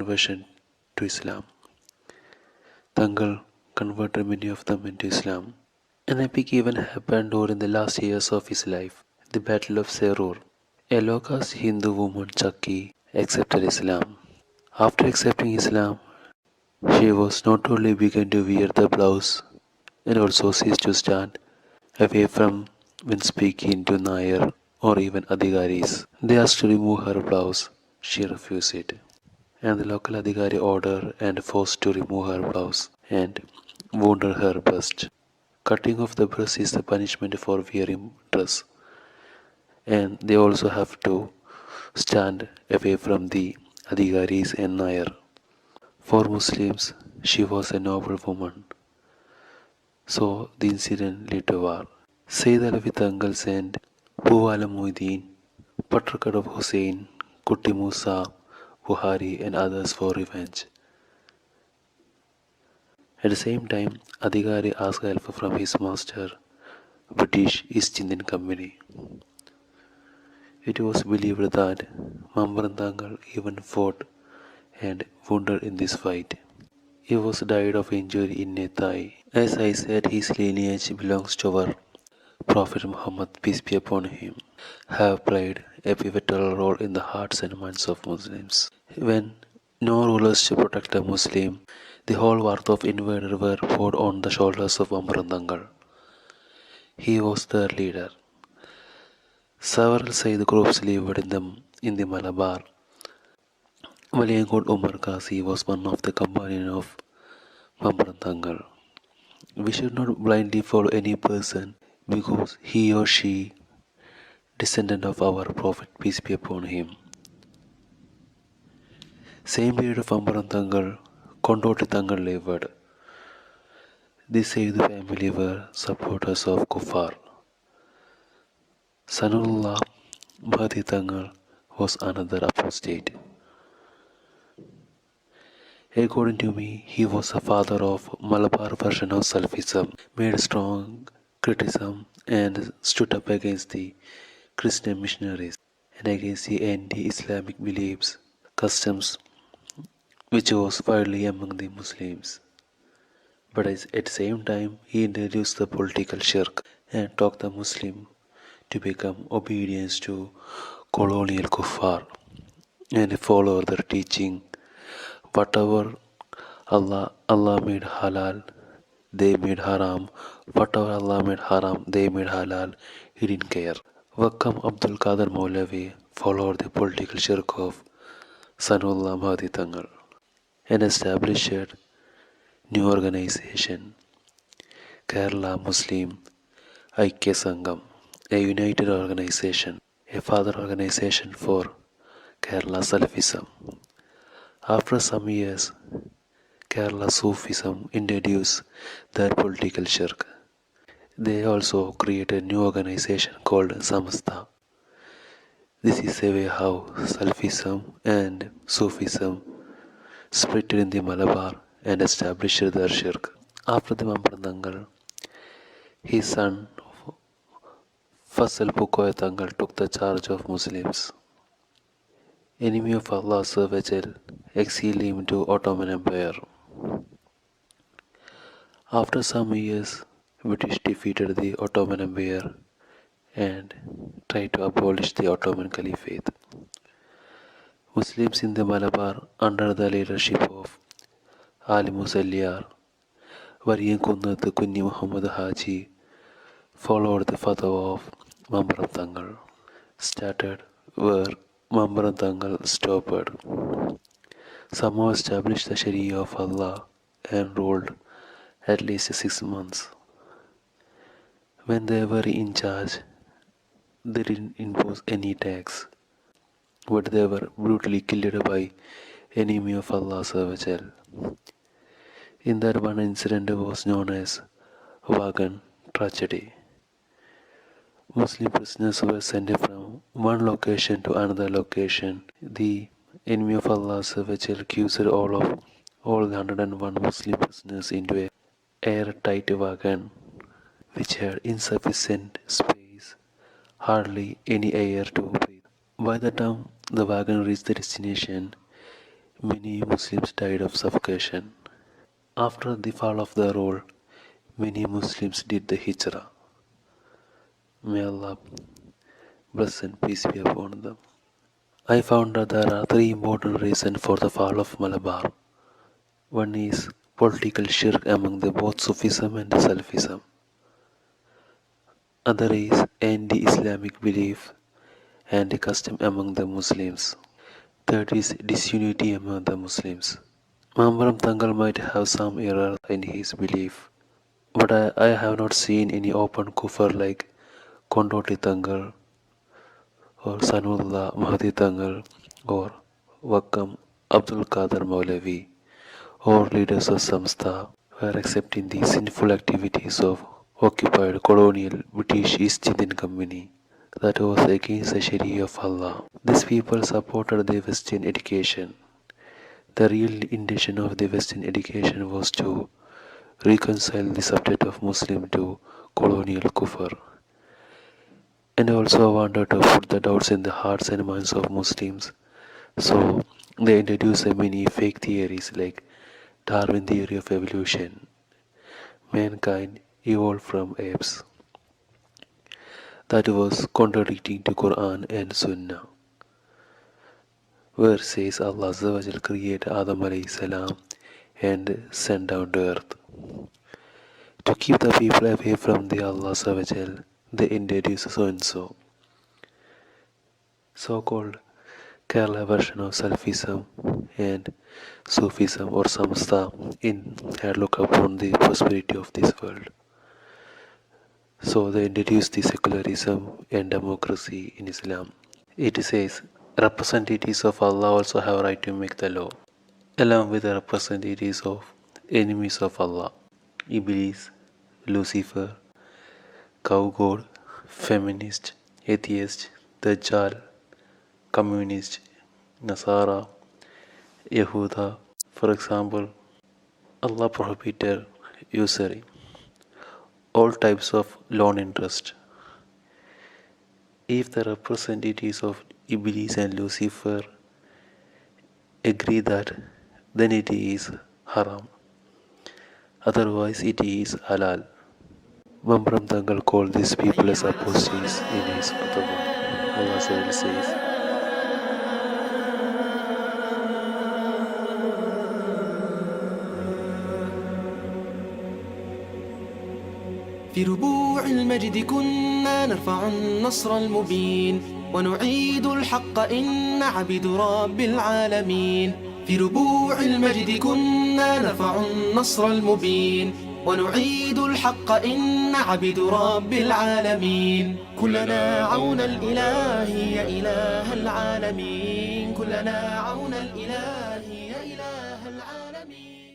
conversion to Islam. Thangal converted many of them into Islam. An epic event happened during the last years of his life, the Battle of Serur. A low-caste Hindu woman, Chakki, accepted Islam. After accepting Islam, she was not only began to wear the blouse and also ceased to stand away from when speaking to Nair or even Adhigaris. They asked to remove her blouse. She refused it, and the local Adhigari ordered and forced to remove her blouse and wounded her breast. Cutting off the breast is the punishment for wearing dress, and they also have to stand away from the Adhigaris and Nair. For Muslims, she was a noble woman, so the incident led to war. Sayyid Alawi Tangals and Puwala Muhyiddin, Patrakad Hussain, Kutti Musa, Buhari, and others for revenge. At the same time, Adhigari asked help from his master, British East Indian Company. It was believed that Mamburam Thangal even fought and wounded in this fight. He was died of injury in a thigh. As I said, his lineage belongs to our Prophet Muhammad, peace be upon him, have played a pivotal role in the hearts and minds of Muslims. When no rulers to protect a Muslim, the whole worth of invader were poured on the shoulders of Mamburam Thangal. He was their leader. Several Sayyid groups lived in the Malabar. Valiyankot Umar Kasi was one of the companions of Mamburam Thangal. We should not blindly follow any person because he or she descendant of our Prophet, peace be upon him. Same period of Mamburam Thangal, Kondoti Thangal lived. This Sayyid family were supporters of Kuffar. Sanullah Bhati Thangal was another apostate. According to me, he was the father of Malabar version of Salafism, made strong criticism and stood up against the Christian missionaries and against the anti-Islamic beliefs, customs which was widely among the Muslims. But at the same time, he introduced the political shirk and taught the Muslim to become obedient to colonial kuffar and follow their teaching. Whatever Allah made halal, they made haram. Whatever Allah made haram, they made halal. He didn't care. Wakam Abdul Qadir Maulavi followed the political shirk of Sanullah Mahdi Thangal and established a new organization, Kerala Muslim Aikya Sangam, a united organization, a father organization for Kerala Salafism. After some years, Kerala Sufism introduced their political shirk. They also created a new organization called Samasta. This is a way how Salafism and Sufism split in the Malabar and established their shirk. After the Mamburam Thangal, his son Fasal Pukoy Thangal took the charge of Muslims. Enemy of Allah Savajal exiled him to Ottoman Empire. After some years, British defeated the Ottoman Empire and tried to abolish the Ottoman Caliphate. Muslims in the Malabar, under the leadership of Ali Musalliyar, Variyankunnat Kunni Muhammad Haji, followed the fatwa of Mamburam Thangal, started where Mamburam Thangal stopped. Somehow established the Sharia of Allah and ruled at least 6 months. When they were in charge, they didn't impose any tax, but they were brutally killed by enemy of Allah Savajal. In that one incident was known as Wagon tragedy. Muslim prisoners were sent from one location to another location. The enemy of Allah Savajal accused all the 101 Muslim prisoners into a airtight wagon which had insufficient space, hardly any air to breathe. By the time the wagon reached the destination, Many Muslims died of suffocation. After the fall of the rule, many Muslims did the hijrah. May Allah bless and peace be upon them. I found that there are three important reasons for the fall of Malabar. One is political shirk among the both Sufism and Salafism. Other is anti-Islamic belief and custom among the Muslims. Third is disunity among the Muslims. Mamburam Thangal might have some error in his belief, but I have not seen any open kufr like Kondoti Thangal or Sanullah Mahdi Thangal or Wakam Abdul Qadir Maulavi or leaders of Samstha were accepting the sinful activities of occupied colonial British East Indian Company that was against the Sharia of Allah. These people supported the Western education. The real intention of the Western education was to reconcile the subject of Muslim to colonial kufr, and also wanted to put the doubts in the hearts and minds of Muslims. So they introduced many fake theories like Darwin theory of evolution, mankind evolved from apes, that was contradicting to Quran and Sunnah, where says Allah Azza wa Jal created Adam alayhi salam and sent down to earth. To keep the people away from the Allah Azza wa Jal, they introduce so and so called Kerala version of Salafism and Sufism or Samstha in had look upon the prosperity of this world. So they introduced the secularism and democracy in Islam. It says representatives of Allah also have right to make the law, along with the representatives of enemies of Allah, Iblis, Lucifer, cow god, feminist, atheist, Dajjal, communist, Nasara, Yehuda. For example, Allah prohibited usury, all types of loan interest. If the representatives of Iblis and Lucifer agree that, then it is haram. Otherwise, it is halal. Mamburam Thangal called these people as apostates in his fatwa. Allah says, في ربوع المجد كنا نرفع النصر المبين ونعيد الحق إن عبد رب العالمين. في ربوع المجد كنا نرفع النصر المبين ونعيد الحق إن عبد رب العالمين. كلنا عون الإله يا إله العالمين، كلنا عون الإله يا إله العالمين.